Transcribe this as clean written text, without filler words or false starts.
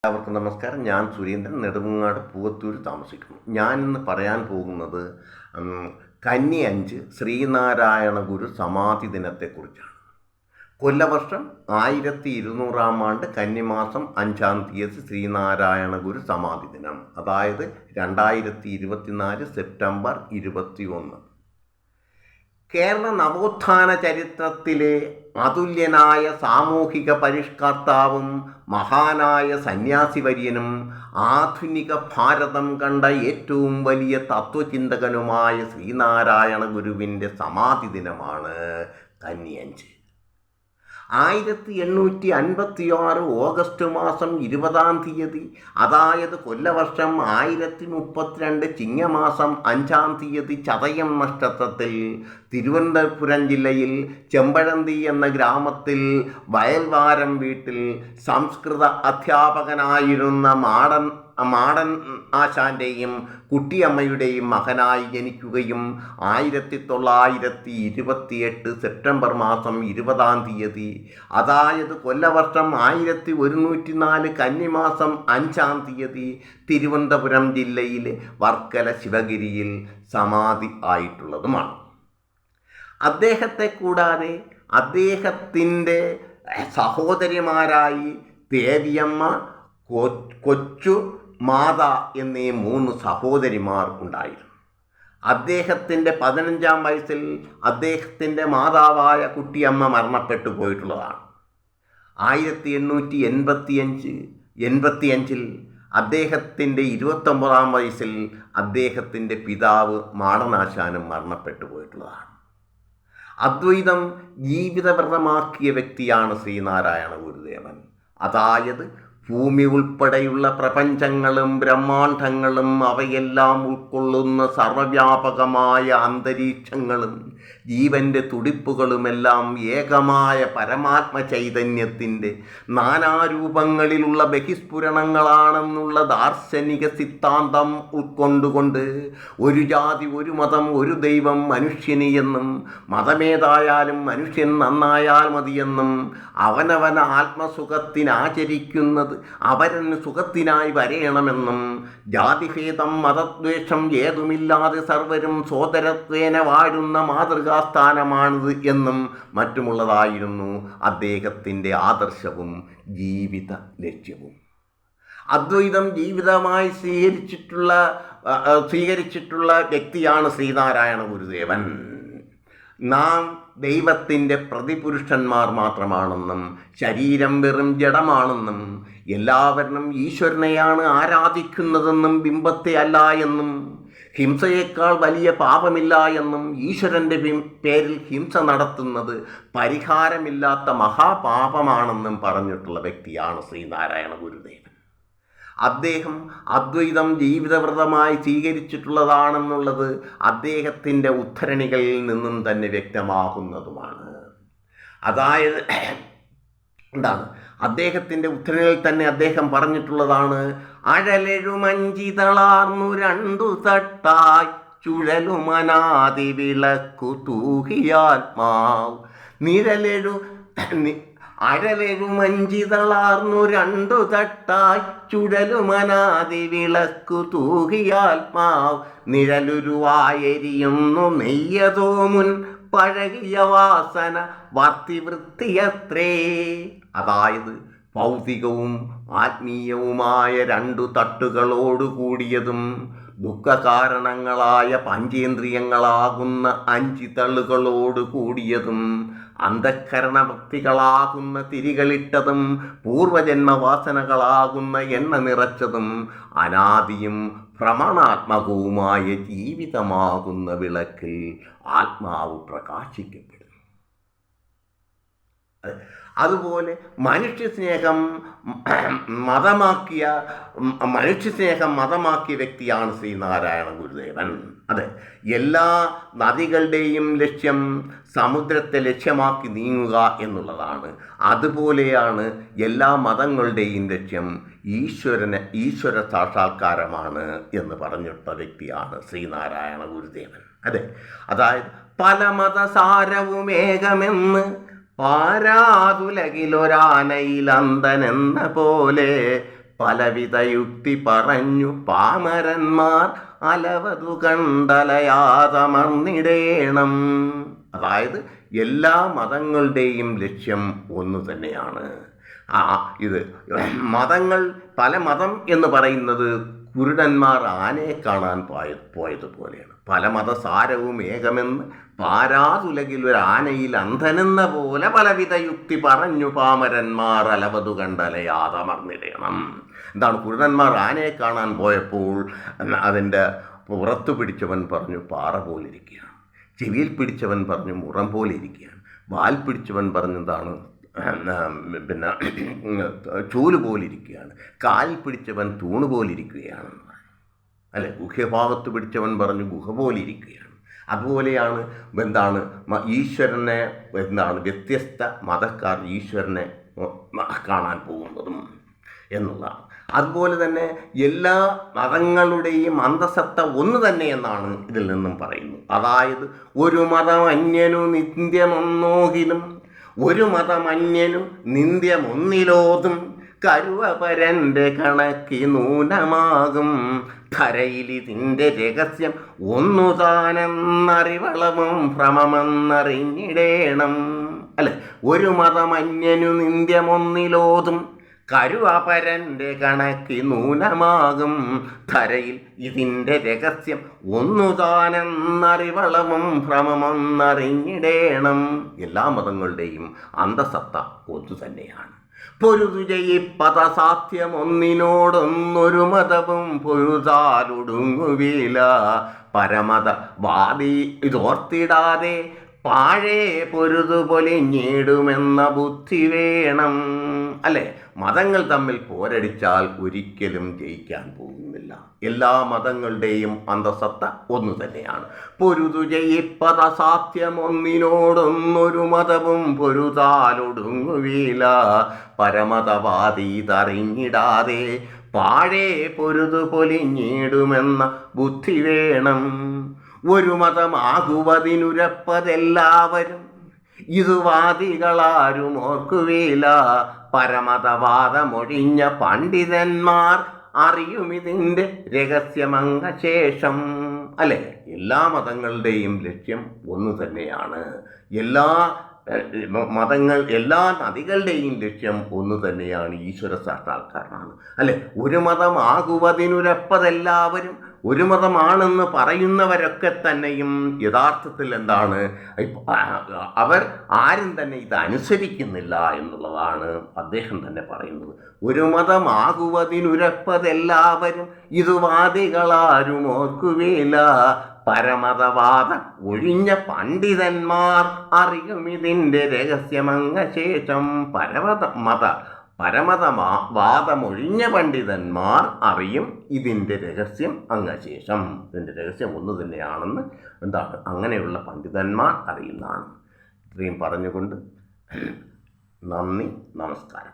എല്ലാവർക്കും നമസ്കാരം. ഞാൻ സുരേന്ദ്രൻ, നെടുമങ്ങാട് പൂവത്തൂർ താമസിക്കുന്നു. ഞാനിന്ന് പറയാൻ പോകുന്നത് കന്നി 5 ശ്രീനാരായണ ഗുരു സമാധി ദിനത്തെക്കുറിച്ചാണ്. കൊല്ലവർഷം 1200 ആണ്ട് കന്നിമാസം 5-ാം തീയതി ശ്രീനാരായണ ഗുരു സമാധി ദിനം, അതായത് 2024 സെപ്റ്റംബർ 21. കേരള നവോത്ഥാന ചരിത്രത്തിലെ അതുല്യനായ സാമൂഹിക പരിഷ്കർത്താവും മഹാനായ സന്യാസിവര്യനും ആധുനിക ഭാരതം കണ്ട ഏറ്റവും വലിയ തത്വചിന്തകനുമായ ശ്രീനാരായണ ഗുരുവിൻ്റെ സമാധി ദിനമാണ് കന്നി 5. 1856 ഓഗസ്റ്റ് മാസം 20-ാം തീയതി, അതായത് കൊല്ലവർഷം 1032 ചിങ്ങമാസം 5-ാം തീയതി ചതയം നക്ഷത്രത്തിൽ തിരുവനന്തപുരം ജില്ലയിൽ ചെമ്പഴന്തി എന്ന ഗ്രാമത്തിൽ വയൽവാരം വീട്ടിൽ സംസ്കൃത അധ്യാപകനായിരുന്ന മാടൻ ആശാൻ്റെയും കുട്ടിയമ്മയുടെയും മകനായി ജനിക്കുകയും 1928 സെപ്റ്റംബർ മാസം 20-ാം തീയതി, അതായത് കൊല്ലവർഷം 1104 കന്നിമാസം 5-ാം തീയതി തിരുവനന്തപുരം ജില്ലയിലെ വർക്കല ശിവഗിരിയിൽ സമാധി ആയിട്ടുള്ളതുമാണ്. അദ്ദേഹത്തെ കൂടാതെ അദ്ദേഹത്തിൻ്റെ സഹോദരിമാരായി ദേവിയമ്മ, കൊച്ചു മാത എന്നീ 3 സഹോദരിമാർ ഉണ്ടായിരുന്നു. അദ്ദേഹത്തിൻ്റെ 15-ാം വയസ്സിൽ അദ്ദേഹത്തിൻ്റെ മാതാവായ കുട്ടിയമ്മ മരണപ്പെട്ടു പോയിട്ടുള്ളതാണ്. 1885 അദ്ദേഹത്തിൻ്റെ 29-ാം വയസ്സിൽ അദ്ദേഹത്തിൻ്റെ പിതാവ് മാടനാശാനും മരണപ്പെട്ടു പോയിട്ടുള്ളതാണ്. അദ്വൈതം ജീവിതവ്രതമാക്കിയ വ്യക്തിയാണ് ശ്രീനാരായണ ഗുരുദേവൻ. അതായത് ഭൂമി ഉൾപ്പെടെയുള്ള പ്രപഞ്ചങ്ങളും ബ്രഹ്മാണ്ഡങ്ങളും അവയെല്ലാം ഉൾക്കൊള്ളുന്ന സർവവ്യാപകമായ അന്തരീക്ഷങ്ങളും ജീവൻ്റെ തുടിപ്പുകളുമെല്ലാം ഏകമായ പരമാത്മ ചൈതന്യത്തിൻ്റെ നാനാരൂപങ്ങളിലുള്ള ബഹിസ്ഫുരണങ്ങളാണെന്നുള്ള ദാർശനിക സിദ്ധാന്തം ഉൾക്കൊണ്ടുകൊണ്ട് ഒരു ജാതി, ഒരു മതം, ഒരു ദൈവം മനുഷ്യന് എന്നും മതമേതായാലും മനുഷ്യൻ നന്നായാൽ മതിയെന്നും അവനവന ആത്മസുഖത്തിനാചരിക്കുന്നത് അവരന് സുഖത്തിനായി വരയണമെന്നും ജാതിഭേദം മതദ്വേഷം ഏതുമില്ലാതെ സർവരും സോദരത്വേന വാഴുന്ന മാതൃകാസ്ഥാനമാണിത് എന്നും മറ്റുമുള്ളതായിരുന്നു അദ്ദേഹത്തിൻ്റെ ആദർശവും ജീവിത ലക്ഷ്യവും. അദ്വൈതം ജീവിതമായി സ്വീകരിച്ചിട്ടുള്ള വ്യക്തിയാണ് ശ്രീനാരായണ ഗുരുദേവൻ. നാം ദൈവത്തിൻ്റെ പ്രതിപുരുഷന്മാർ മാത്രമാണെന്നും ശരീരം വെറും ജഡമാണെന്നും എല്ലാവരും ഈശ്വരനെയാണ് ആരാധിക്കുന്നതെന്നും ബിംബത്തെ അല്ല എന്നും ഹിംസയേക്കാൾ വലിയ പാപമില്ല എന്നും ഈശ്വരൻ്റെ പേരിൽ ഹിംസ നടത്തുന്നത് പരിഹാരമില്ലാത്ത മഹാപാപമാണെന്നും പറഞ്ഞിട്ടുള്ള വ്യക്തിയാണ് ശ്രീനാരായണ ഗുരുദേവൻ. അദ്ദേഹം അദ്വൈതം ജീവിതവ്രതമായി സ്വീകരിച്ചിട്ടുള്ളതാണെന്നുള്ളത് അദ്ദേഹത്തിൻ്റെ ഉദ്ധരണികളിൽ നിന്നും തന്നെ വ്യക്തമാകുന്നതുമാണ്. അതായത് അദ്ദേഹത്തിൻ്റെ ഉദ്ധരണികളിൽ തന്നെ അദ്ദേഹം പറഞ്ഞിട്ടുള്ളതാണ്: അഴലെഴുമഞ്ചിതളാർന്നു 2 തട്ടായി ചുഴലുമനാദി വിളക്കു തൂകിയാത്മാവ് അഴലെഴുമഞ്ചിതളാർന്നു 2 തട്ടായി ചുഴലുമനാദി വിളക്കു തൂകിയാത്മാവ് നിഴലുരുവായെരിയുന്നു നെയ്യതോ മുൻ പഴകിയ വാസന വർത്തിവൃത്തിയത്രേ. അതായത് ഭൗതികവും ആത്മീയവുമായ 2 തട്ടുകളോടുകൂടിയതും ദുഃഖകാരണങ്ങളായ പഞ്ചേന്ദ്രിയങ്ങളാകുന്ന 5 തള്ളുകളോട് കൂടിയതും അന്ധഃകരണവൃത്തികളാകുന്ന തിരികളിട്ടതും പൂർവജന്മവാസനകളാകുന്ന എണ്ണ നിറച്ചതും അനാദിയും ഭ്രമണാത്മകവുമായ ജീവിതമാകുന്ന വിളക്കിൽ ആത്മാവ് പ്രകാശിക്കപ്പെടും. അതുപോലെ മനുഷ്യസ്നേഹം മതമാക്കിയ വ്യക്തിയാണ് ശ്രീനാരായണ ഗുരുദേവൻ. അതെ, എല്ലാ നദികളുടെയും ലക്ഷ്യം സമുദ്രത്തെ ലക്ഷ്യമാക്കി നീങ്ങുക എന്നുള്ളതാണ്. അതുപോലെയാണ് എല്ലാ മതങ്ങളുടെയും ലക്ഷ്യം ഈശ്വര സാക്ഷാത്കാരമാണ് എന്ന് പറഞ്ഞിട്ടുള്ള വ്യക്തിയാണ് ശ്രീനാരായണ ഗുരുദേവൻ. അതെ, അതായത് പല പലവിധ യുക്തി പറഞ്ഞു പാമരന്മാർ അലവതു കണ്ടലയാതമർന്നിടേണം. അതായത് എല്ലാ മതങ്ങളുടെയും ലക്ഷ്യം ഒന്നു തന്നെയാണ്. ഇത് മതങ്ങൾ, പല മതം എന്ന് പറയുന്നത് കുരുടന്മാർ ആനയെ കാണാൻ പോയതുപോലെയാണ്. പല മതസാരവും ഏകമെന്ന് പാരാതുലകിൽ ഒരു ആനയിൽ അന്ധനെന്ന പോലെ പലവിധ യുക്തി പറഞ്ഞു പാമരന്മാർ അലവതു കണ്ടലയാതമർന്നിടണം. എന്താണ്? കുരുടന്മാർ ആനയെ കാണാൻ പോയപ്പോൾ അതിൻ്റെ പുറത്തു പിടിച്ചവൻ പറഞ്ഞു പാറ പോലിരിക്കുകയാണ്, ചെവിയിൽ പിടിച്ചവൻ പറഞ്ഞു മുറം പോലെ ഇരിക്കുകയാണ്, വാൽ പിടിച്ചവൻ പറഞ്ഞെന്താണ് പിന്നെ ചൂല് പോലിരിക്കുകയാണ്, കാൽ പിടിച്ചവൻ തൂണ് പോലിരിക്കുകയാണെന്ന് പറഞ്ഞു. അല്ലെ, ഗുഹ്യഭാഗത്ത് പിടിച്ചവൻ പറഞ്ഞു ഗുഹ പോലിരിക്കുകയാണ്. അതുപോലെയാണ് എന്താണ് ഈശ്വരനെ വ്യത്യസ്ത മതക്കാർ ഈശ്വരനെ കാണാൻ പോകുന്നതും എന്നുള്ളതാണ്. അതുപോലെ തന്നെ എല്ലാ മതങ്ങളുടെയും അന്തസത്ത ഒന്ന് തന്നെ എന്നാണ് ഇതിൽ നിന്നും പറയുന്നത്. അതായത് ഒരു മതം അന്യനു നിന്ദ്യമൊന്നോകിലും ഒരു മതമന്യനു നിന്ദ്യമൊന്നിലോതും കരുവപരൻ്റെ കണക്കി നൂനമാകും ധരയിലിതിൻ്റെ രഹസ്യം ഒന്നു താനെന്നറിവളവും ഭ്രമമെന്നറിഞ്ഞിടേണം. അല്ലെ, ഒരു മതമന്യനു നിന്ദ്യമൊന്നിലോതും കരുവപരൻ്റെ കണക്കി നൂനമാകും ധരയിൽ ഇതിൻ്റെ രഹസ്യം ഒന്നു താനെന്നറിവളവും ഭ്രമമെന്നറിഞ്ഞിടേണം. എല്ലാ മതങ്ങളുടെയും അന്തസത്ത ഒന്നു തന്നെയാണ്. പൊരുതു ജയിപ്പതസാധ്യം ഒന്നിനോടൊന്നൊരു മതവും പൊരുതാലൊടുങ്ങുകയില്ല. പരമതവാദി ഇതോർത്തിടാതെ പാഴേ പൊരുതുപൊലിഞ്ഞിടുമെന്ന ബുദ്ധി വേണം. അല്ലേ, മതങ്ങൾ തമ്മിൽ പോരടിച്ചാൽ ഒരിക്കലും ജയിക്കാൻ പോകുന്നില്ല. എല്ലാ മതങ്ങളുടെയും അന്തസത്ത ഒന്നു തന്നെയാണ്. പൊരുതു ജയിപ്പതസാധ്യം ഒന്നിനോടൊന്നൊരു മതവും പൊരുതാലൊടുങ്ങുകയില്ല. പരമതവാദി ഇതറിഞ്ഞിടാതെ പാഴേ പൊരുതുപൊലിഞ്ഞിടുമെന്ന ബുദ്ധി വേണം. ഒരു മതമാകുവതിനുരപ്പതെല്ലാവരും ഇതുവാദികളാരും ഓർക്കുകയില്ല. പരമതവാദമൊഴിഞ്ഞ പണ്ഡിതന്മാർ അറിയുമിതിൻ്റെ രഹസ്യമംഗശേഷം. അല്ലെ, എല്ലാ മതങ്ങളുടെയും ലക്ഷ്യം ഒന്നു തന്നെയാണ്. എല്ലാ നദികളുടെയും ലക്ഷ്യം ഒന്നു തന്നെയാണ്, ഈശ്വര സാക്ഷാത്കാരമാണ്. അല്ലെ, ഒരു മതമാകുവതിനുരപ്പതെല്ലാവരും, ഒരു മതമാണെന്ന് പറയുന്നവരൊക്കെ തന്നെയും യഥാർത്ഥത്തിൽ എന്താണ്, അവർ ആരും തന്നെ ഇത് അനുസരിക്കുന്നില്ല എന്നുള്ളതാണ് അദ്ദേഹം തന്നെ പറയുന്നത്. ഒരു മതമാകുവതിനുരപ്പതെല്ലാവരും ഇതുവാദികളാരും ഓർക്കുകയില്ല. പരമതവാദ ഒഴിഞ്ഞ പണ്ഡിതന്മാർ അറിയുമിതിൻ്റെ രഹസ്യമംഗശേഷം. പരമതവാദമൊഴിഞ്ഞ പണ്ഡിതന്മാർ അറിയും ഇതിൻ്റെ രഹസ്യം അങ്ങശേഷം. ഇതിൻ്റെ രഹസ്യം ഒന്നു തന്നെയാണെന്ന് അങ്ങനെയുള്ള പണ്ഡിതന്മാർ അറിയുന്നതാണ്. ഇത്രയും പറഞ്ഞുകൊണ്ട് നന്ദി, നമസ്കാരം.